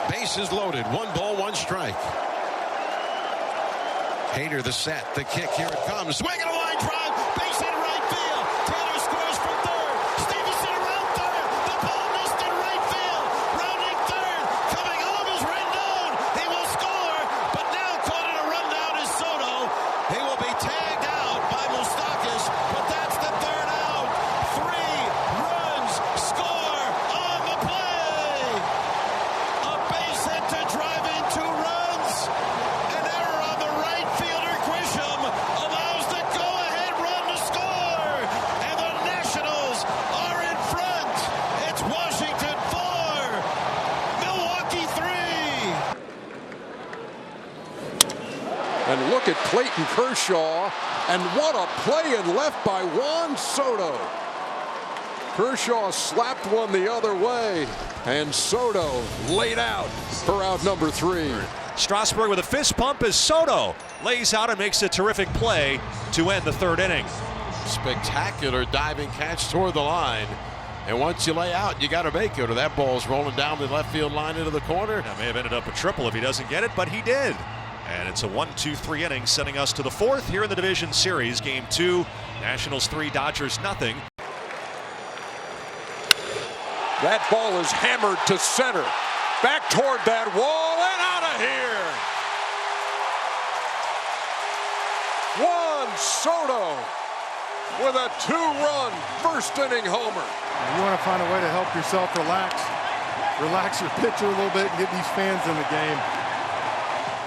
Bases loaded. 1 ball, 1 strike. Hader the set. The kick. Here it comes. Swing and a line drive. Base hit right field. Taylor scores from third. Stevenson around third. The ball missed in right field. Rounding third. Coming home is Rendon. He will score. But now caught in a rundown is Soto. He will be tagged out by Moustakas. But that's the third out. 3 runs. Score on the play. A base hit to drive in 2 runs. An error on the right fielder. Grisham allows the go-ahead run to score. And the Nationals are in front. It's Washington 4. Milwaukee 3. And look at Clayton Kershaw, and what a play and left by Juan Soto. Kershaw slapped one the other way, and Soto laid out for out number 3. Strasburg with a fist pump as Soto lays out and makes a terrific play to end the 3rd inning. Spectacular diving catch toward the line. And once you lay out, you got to make it, or that ball's rolling down the left field line into the corner. That may have ended up a triple if he doesn't get it, but he did. And it's a 1-2-3 inning, sending us to the 4th here in the division series. Game 2, Nationals 3, Dodgers nothing. That ball is hammered to center. Back toward that wall and out of here. Juan Soto with a 2-run first inning homer. You want to find a way to help yourself relax your pitcher a little bit and get these fans in the game.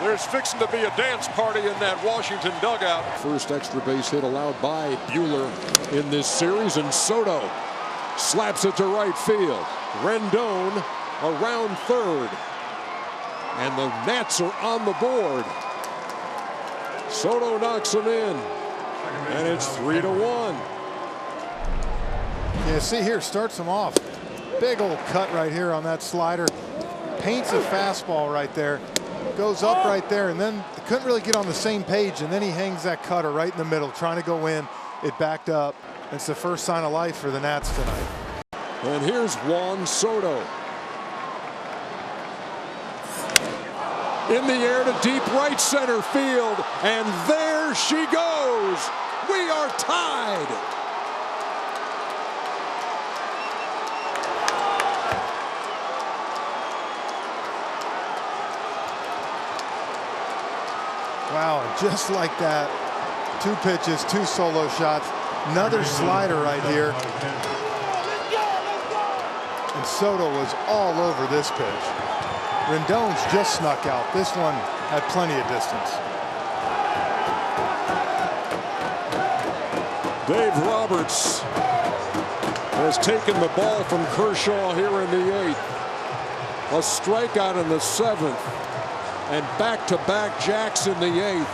There's fixing to be a dance party in that Washington dugout. First extra base hit allowed by Buehler in this series, and Soto slaps it to right field. Rendon around third, and the Nats are on the board. Soto knocks him in, and it's 3-1. Yeah, see here, starts him off. Big old cut right here on that slider. Paints a fastball right there. Goes up right there, and then couldn't really get on the same page, and then he hangs that cutter right in the middle, trying to go in. It backed up. It's the first sign of life for the Nats tonight. And here's Juan Soto. In the air to deep right center field, and there she goes. We are tied. Wow, and just like that, 2 pitches, 2 solo shots, another slider right here. And Soto was all over this pitch. Rendon's just snuck out. This one had plenty of distance. Dave Roberts has taken the ball from Kershaw here in the 8th. A strikeout in the 7th. And back-to-back jacks in the 8th.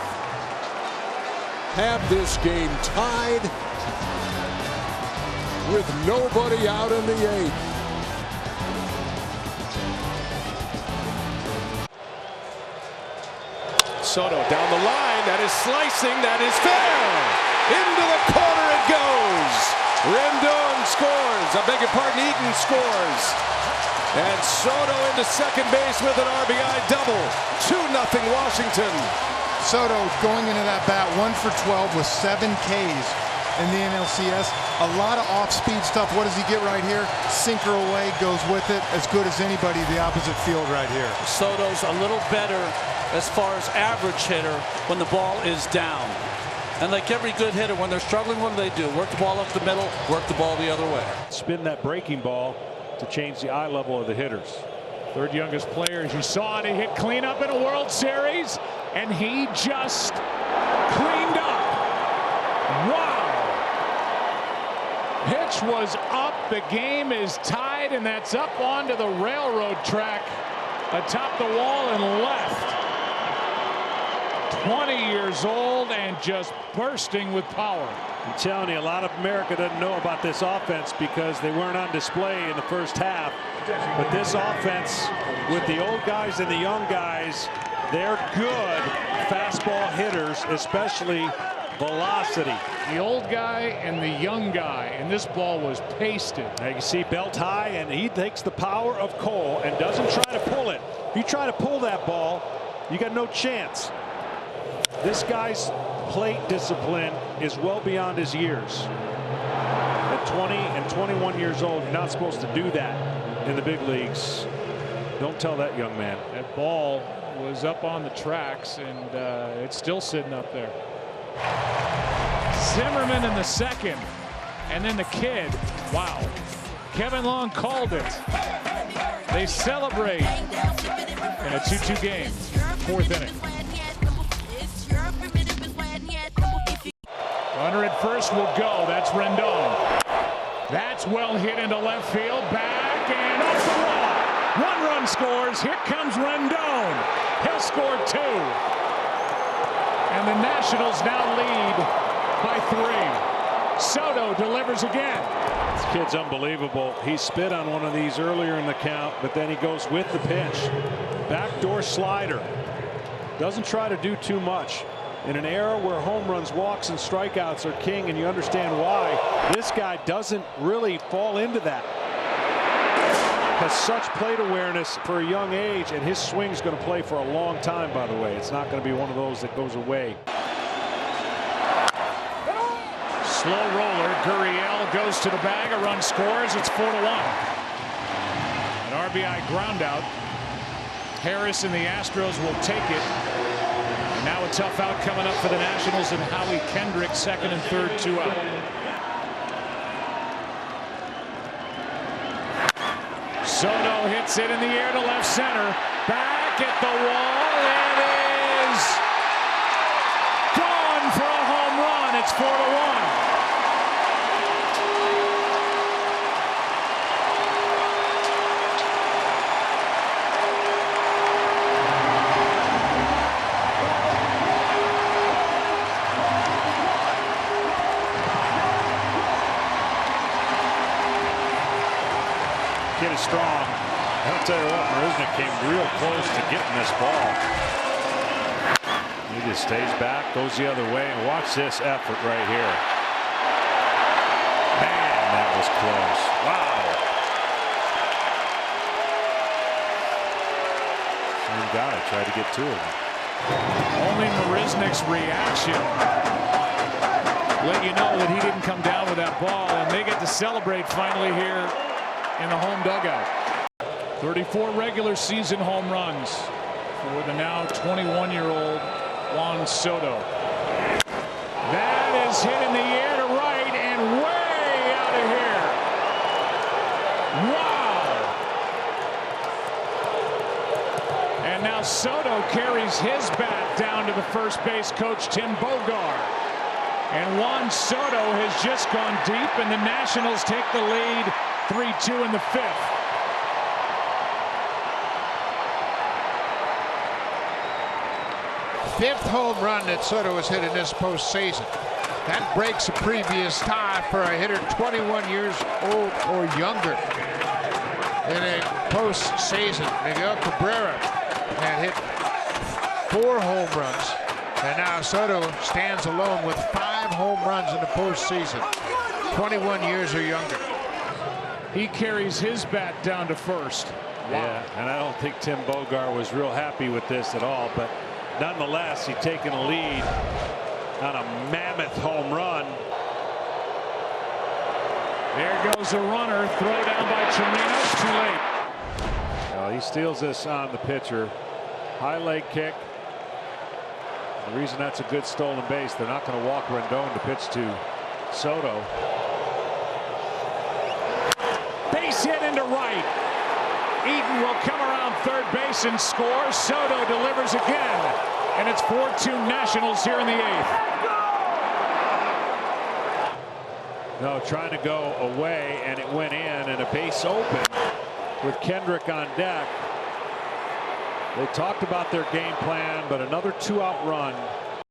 Have this game tied with nobody out in the 8th. Soto down the line. That is slicing. That is fair. Into the corner it goes. Rendon scores. I beg your pardon, Eaton scores. And Soto into second base with an RBI double. 2-0 Washington. Soto going into that bat 1 for 12 with 7 Ks in the NLCS. A lot of off-speed stuff. What does he get right here? Sinker away, goes with it. As good as anybody the opposite field right here. Soto's a little better as far as average hitter when the ball is down. And like every good hitter, when they're struggling, what do? Work the ball up the middle, work the ball the other way. Spin that breaking ball to change the eye level of the hitters. Third youngest player, as you saw, to hit cleanup in a World Series, and he just cleaned up. Wow. Pitch was up. The game is tied, and that's up onto the railroad track atop the wall and left. 20 years old and just bursting with power. I'm telling you, a lot of America doesn't know about this offense because they weren't on display in the first half. But this offense, with the old guys and the young guys, they're good fastball hitters, especially velocity. The old guy and the young guy, and this ball was pasted. Now you can see belt high, and he takes the power of Cole and doesn't try to pull it. If you try to pull that ball, you got no chance. This guy's plate discipline is well beyond his years. At 20 and 21 years old, you're not supposed to do that in the big leagues. Don't tell that young man. That ball was up on the tracks, and it's still sitting up there. Zimmerman in the second, and then the kid. Wow. Kevin Long called it. They celebrate in a 2-2 game, 4th inning. Runner at first will go. That's Rendon. That's well hit into left field. Back and off the wall. 1 run scores. Here comes Rendon. He'll score 2. And the Nationals now lead by 3. Soto delivers again. This kid's unbelievable. He spit on one of these earlier in the count, but then he goes with the pitch. Backdoor slider. Doesn't try to do too much. In an era where home runs, walks, and strikeouts are king, and you understand why, this guy doesn't really fall into that. Has such plate awareness for a young age, and his swing's going to play for a long time, by the way. It's not going to be one of those that goes away. Slow roller. Gurriel goes to the bag. A run scores. It's 4-1. An RBI ground out. Harris and the Astros will take it. And now a tough out coming up for the Nationals, and Howie Kendrick, 2nd and 3rd, 2 out. Soto hits it in the air to left center. Back at the wall. It is gone for a home run. It's 4-1. Kid is strong. I'll tell you what, Marisnick came real close to getting this ball. He just stays back, goes the other way, and watch this effort right here. Man, that was close. Wow. Same guy tried to get to him. Only Marisnick's reaction let you know that he didn't come down with that ball, and they get to celebrate finally here in the home dugout. 34 regular season home runs for the now 21-year-old Juan Soto. That is hit in the air to right and way out of here. Wow. And now Soto carries his bat down to the first base coach, Tim Bogar. And Juan Soto has just gone deep, and the Nationals take the lead 3-2 in the 5th. Fifth home run that Soto has hit in this postseason. That breaks a previous tie for a hitter 21 years old or younger in a postseason. Miguel Cabrera had hit 4 home runs, and now Soto stands alone with 5 home runs in the postseason. 21 years or younger. He carries his bat down to first. Wow. Yeah, and I don't think Tim Bogar was real happy with this at all, but nonetheless, he's taken a lead on a mammoth home run. There goes a runner. Throw down by Chirinos. Too late. Well, he steals this on the pitcher. High leg kick. The reason that's a good stolen base, they're not going to walk Rendon to pitch to Soto. Base hit into right. Eaton will come around third base and score. Soto delivers again, and it's 4-2 Nationals here in the 8th. No, trying to go away, and it went in, and a base open with Kendrick on deck. They talked about their game plan, but another 2-out run